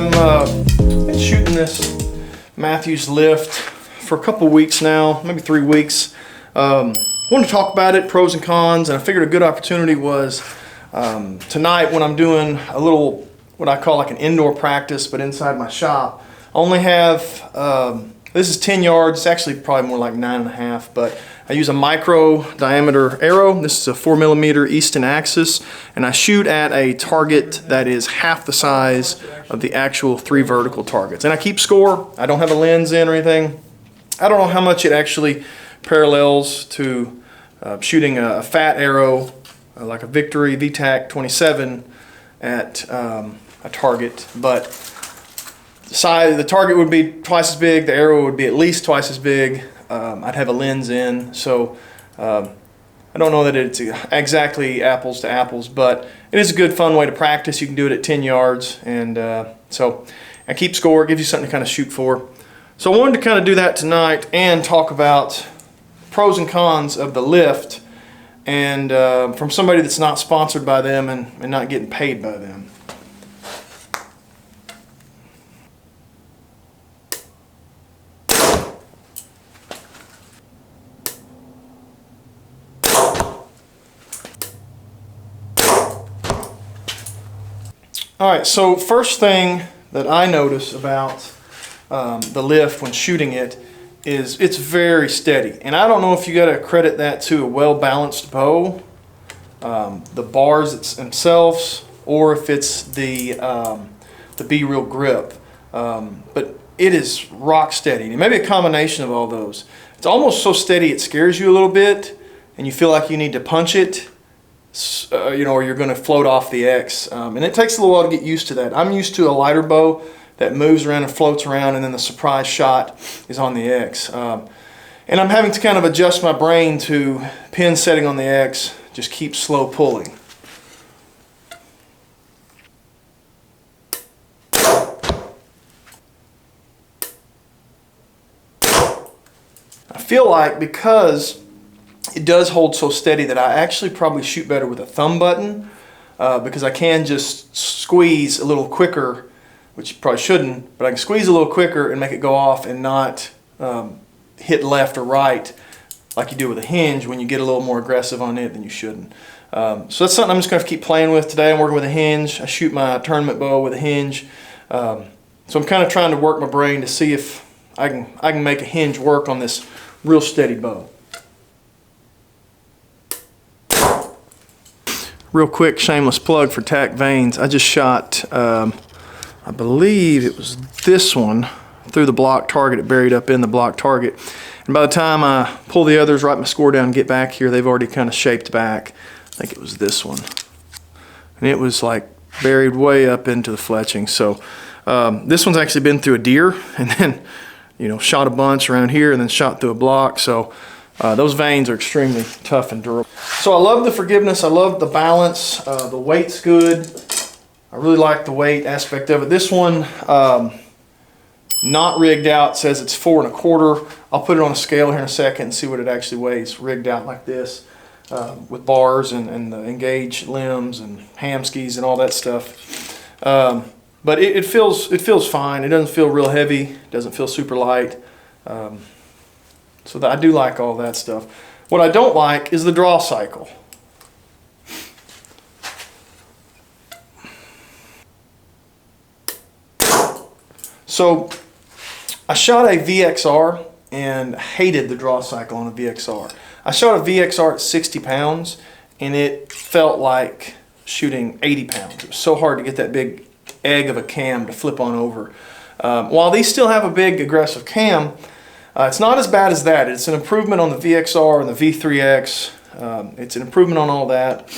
I'm been shooting this Mathews lift for a couple weeks now, maybe 3 weeks. Wanted to talk about it, pros and cons, and I figured a good opportunity was tonight when I'm doing a little, what I call like an indoor practice, but inside my shop. I only have, this is 10 yards, it's actually probably more like 9.5, but I use a micro diameter arrow. This is a 4mm Easton axis, and I shoot at a target that is half the size of the actual 3 vertical targets. And I keep score. I don't have a lens in or anything. I don't know how much it actually parallels to shooting a fat arrow, like a Victory VTAC 27 at a target, but the target would be twice as big, the arrow would be at least twice as big. I'd have a lens in, so I don't know that it's exactly apples to apples, but it is a good fun way to practice. You can do it at 10 yards, and so I keep score. It gives you something to kind of shoot for. So I wanted to kind of do that tonight and talk about pros and cons of the lift, and from somebody that's not sponsored by them and not getting paid by them. Alright, so first thing that I notice about the lift when shooting it is it's very steady. And I don't know if you got to credit that to a well-balanced bow, the bars themselves, or if it's the B-reel grip. But it is rock steady. And maybe a combination of all those. It's almost so steady it scares you a little bit, and you feel like you need to punch it. You know, or you're going to float off the X, and it takes a little while to get used to that. I'm used to a lighter bow that moves around and floats around, and then the surprise shot is on the X. And I'm having to kind of adjust my brain to pin setting on the X, just keep slow pulling. I feel like because it does hold so steady that I actually probably shoot better with a thumb button, because I can just squeeze a little quicker, which you probably shouldn't, but I can squeeze a little quicker and make it go off and not hit left or right like you do with a hinge when you get a little more aggressive on it than you shouldn't. So that's something I'm just going to keep playing with today. I'm working with a hinge. I shoot my tournament bow with a hinge. So I'm kind of trying to work my brain to see if I can make a hinge work on this real steady bow. Real quick shameless plug for tack vanes. I just shot, I believe it was this one, through the block target. It buried up in the block target. And by the time I pull the others, write my score down, and get back here, they've already kind of shaped back. I think it was this one. And it was like buried way up into the fletching. So this one's actually been through a deer, and then, you know, shot a bunch around here, and then shot through a block. So those vanes are extremely tough and durable. So I love the forgiveness, I love the balance, the weight's good. I really like the weight aspect of it. This one, not rigged out, says it's 4 1/4. I'll put it on a scale here in a second and see what it actually weighs, rigged out like this, with bars and the engaged limbs and ham skis and all that stuff. But it feels fine. It doesn't feel real heavy, it doesn't feel super light. So I do like all that stuff. What I don't like is the draw cycle. So I shot a VXR and hated the draw cycle on a VXR. I shot a VXR at 60 pounds and it felt like shooting 80 pounds. It was so hard to get that big egg of a cam to flip on over. While these still have a big aggressive cam, it's not as bad as that. It's an improvement on the VXR and the V3X. It's an improvement on all that.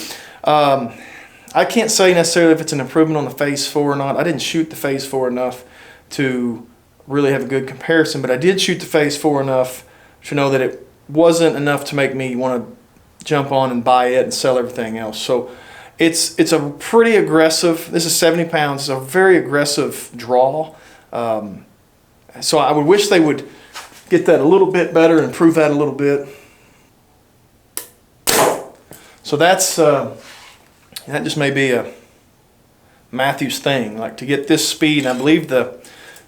I can't say necessarily if it's an improvement on the Phase 4 or not. I didn't shoot the Phase 4 enough to really have a good comparison, but I did shoot the Phase 4 enough to know that it wasn't enough to make me want to jump on and buy it and sell everything else. So it's a pretty aggressive, this is 70 pounds, it's a very aggressive draw. So I would wish they would get that a little bit better and improve that a little bit. So that's that just may be Mathews thing. Like to get this speed, and I believe the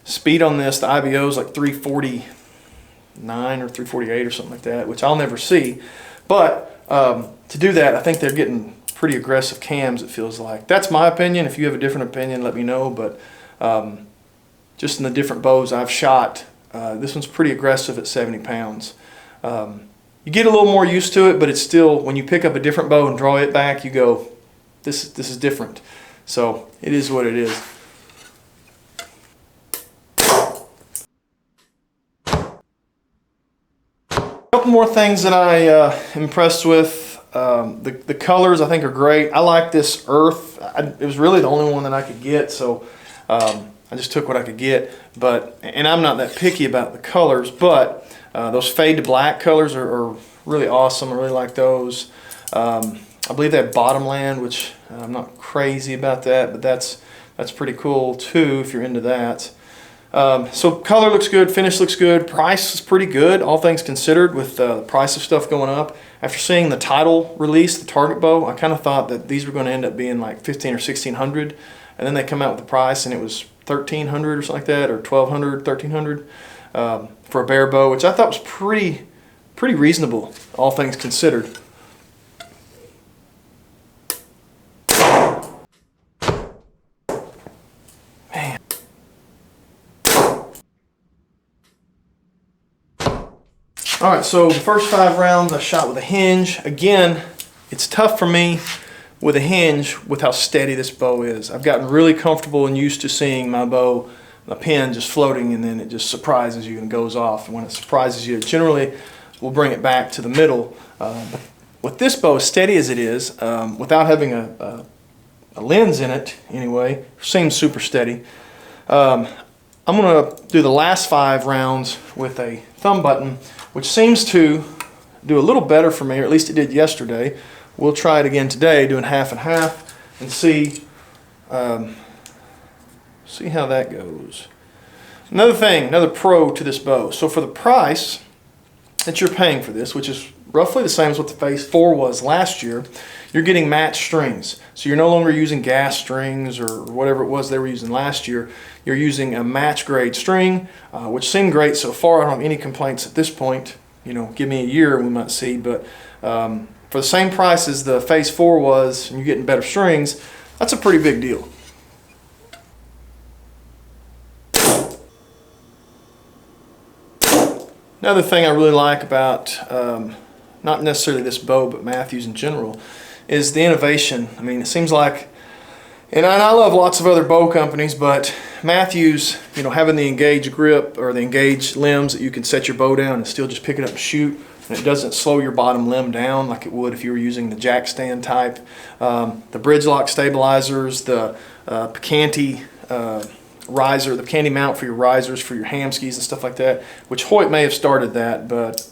speed on this, the IBO is like 349 or 348 or something like that, which I'll never see. But to do that, I think they're getting pretty aggressive cams, it feels like. That's my opinion. If you have a different opinion, let me know. But just in the different bows I've shot, this one's pretty aggressive at 70 pounds. You get a little more used to it, but it's still, when you pick up a different bow and draw it back, you go, this is different. So it is what it is. A couple more things that I am impressed with. The colors I think are great. I like this earth. It was really the only one that I could get, so I just took what I could get. And I'm not that picky about the colors, but those fade to black colors are really awesome. I really like those. I believe they have bottomland, which I'm not crazy about that, but that's pretty cool too if you're into that. So color looks good, finish looks good, price is pretty good, all things considered, with the price of stuff going up. After seeing the title release, the Target bow, I kind of thought that these were going to end up being like $1,500 or $1,600, and then they come out with the price and it was $1,300 or something like that, or $1,200, $1,300 for a bare bow, which I thought was pretty reasonable, all things considered. Man. All right, so the first 5 rounds I shot with a hinge. Again, it's tough for me with a hinge with how steady this bow is. I've gotten really comfortable and used to seeing my bow, my pin just floating, and then it just surprises you and goes off. And when it surprises you, it generally will bring it back to the middle. But with this bow, as steady as it is, without having a lens in it anyway, seems super steady. I'm going to do the last 5 rounds with a thumb button, which seems to do a little better for me, or at least it did yesterday. We'll try it again today, doing half and half, and see how that goes. Another thing, another pro to this bow. So for the price that you're paying for this, which is roughly the same as what the Phase 4 was last year, you're getting matched strings. So you're no longer using gas strings or whatever it was they were using last year. You're using a match grade string, which seemed great so far. I don't have any complaints at this point. You know, give me a year, we might see. But for the same price as the Phase 4 was, and you're getting better strings, that's a pretty big deal. Another thing I really like about, not necessarily this bow, but Mathews in general, is the innovation. I mean, it seems like, and I love lots of other bow companies, but Mathews, you know, having the engaged grip or the engaged limbs that you can set your bow down and still just pick it up and shoot, and it doesn't slow your bottom limb down like it would if you were using the jack stand type. The bridge lock stabilizers, the Picanti riser, the Picanti mount for your risers, for your ham skis and stuff like that, which Hoyt may have started that, but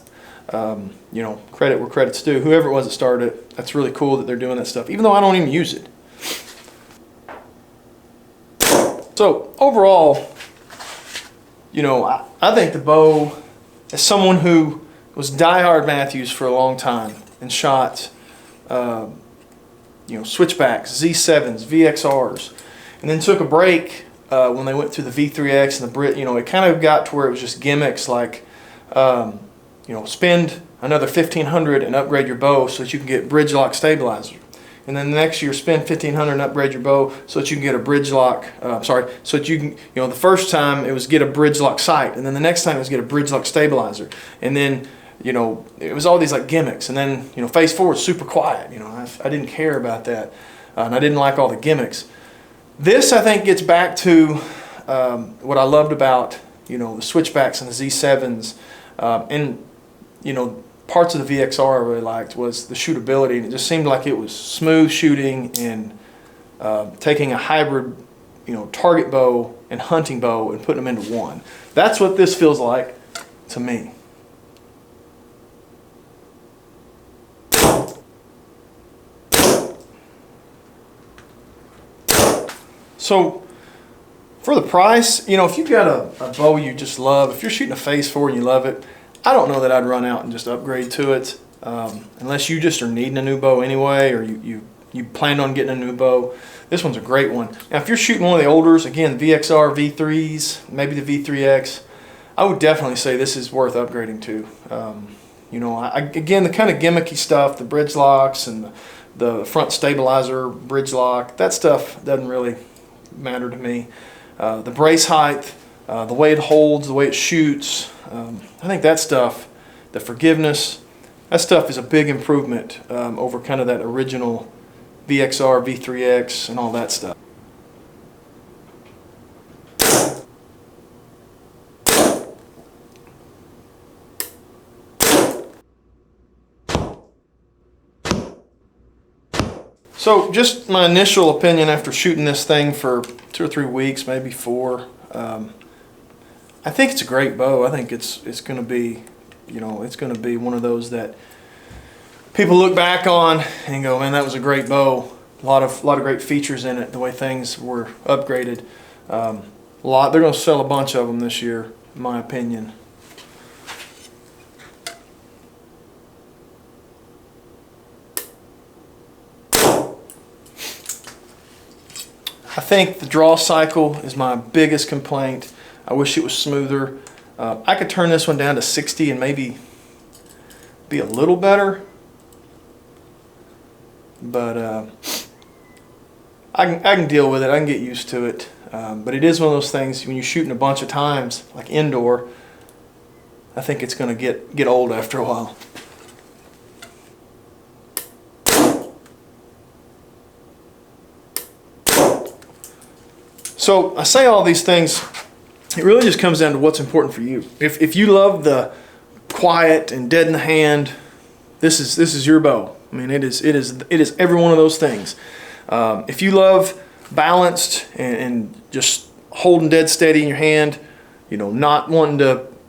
you know, credit where credit's due. Whoever it was that started it, that's really cool that they're doing that stuff, even though I don't even use it. So overall, you know, I think the bow, as someone who was diehard Mathews for a long time and shot, you know, switchbacks, Z7s, VXRs, and then took a break when they went through the V3X and the Brit, you know, it kind of got to where it was just gimmicks like, you know, spend another $1,500 and upgrade your bow so that you can get bridge lock stabilizer. And then the next year spend $1,500 and upgrade your bow so that you can get a bridge lock, so that you can, you know, the first time it was get a bridge lock sight, and then the next time it was get a bridge lock stabilizer. And then, you know, it was all these like gimmicks. And then, you know, Phase 4 was super quiet. You know, I didn't care about that. And I didn't like all the gimmicks. This, I think, gets back to what I loved about, you know, the switchbacks and the Z7s, and, you know, parts of the VXR I really liked was the shootability, and it just seemed like it was smooth shooting and taking a hybrid, you know, target bow and hunting bow and putting them into one. That's what this feels like to me. So for the price, you know, if you've got a bow you just love, if you're shooting a Phase 4 and you love it, I don't know that I'd run out and just upgrade to it, unless you just are needing a new bow anyway, or you you planned on getting a new bow, this one's a great one. Now, if you're shooting one of the olders, again, VXR V3s, maybe the V3X, I would definitely say this is worth upgrading to. You know, again, the kind of gimmicky stuff, the bridge locks and the front stabilizer bridge lock, that stuff doesn't really matter to me. The brace height, the way it holds, the way it shoots, I think that stuff, the forgiveness, that stuff is a big improvement over kind of that original VXR, V3X, and all that stuff. So just my initial opinion after shooting this thing for 2 or 3 weeks, maybe 4, I think it's a great bow. I think it's going to be, you know, it's going to be one of those that people look back on and go, man, that was a great bow. A lot of great features in it. The way things were upgraded. They're going to sell a bunch of them this year, in my opinion. I think the draw cycle is my biggest complaint. I wish it was smoother. I could turn this one down to 60 and maybe be a little better. But I can deal with it. I can get used to it. But it is one of those things, when you're shooting a bunch of times, like indoor, I think it's going to get old after a while. So I say all these things, it really just comes down to what's important for you. If you love the quiet and dead in the hand, this is your bow. I mean, it is every one of those things. If you love balanced and just holding dead steady in your hand, you know, not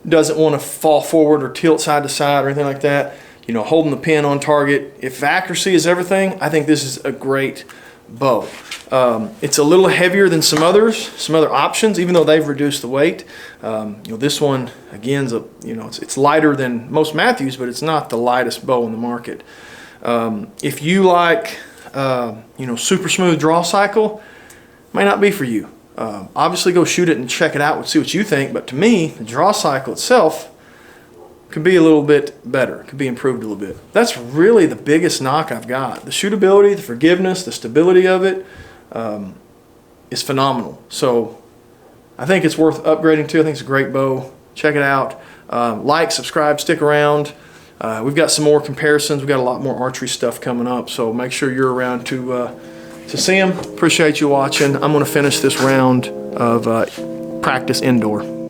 doesn't want to fall forward or tilt side to side or anything like that, you know, holding the pin on target. If accuracy is everything, I think this is a great bow. It's a little heavier than some other options, even though they've reduced the weight. You know, this one again is it's lighter than most Mathews, but it's not the lightest bow in the market. If you like you know, super smooth draw cycle, may not be for you. Obviously, go shoot it and check it out and see what you think. But to me, the draw cycle itself could be a little bit better, could be improved a little bit. That's really the biggest knock I've got. The shootability, the forgiveness, the stability of it is phenomenal. So I think it's worth upgrading to. I think it's a great bow. Check it out. Like, subscribe, stick around. We've got some more comparisons. We've got a lot more archery stuff coming up, so make sure you're around to see them. Appreciate you watching. I'm going to finish this round of practice indoor.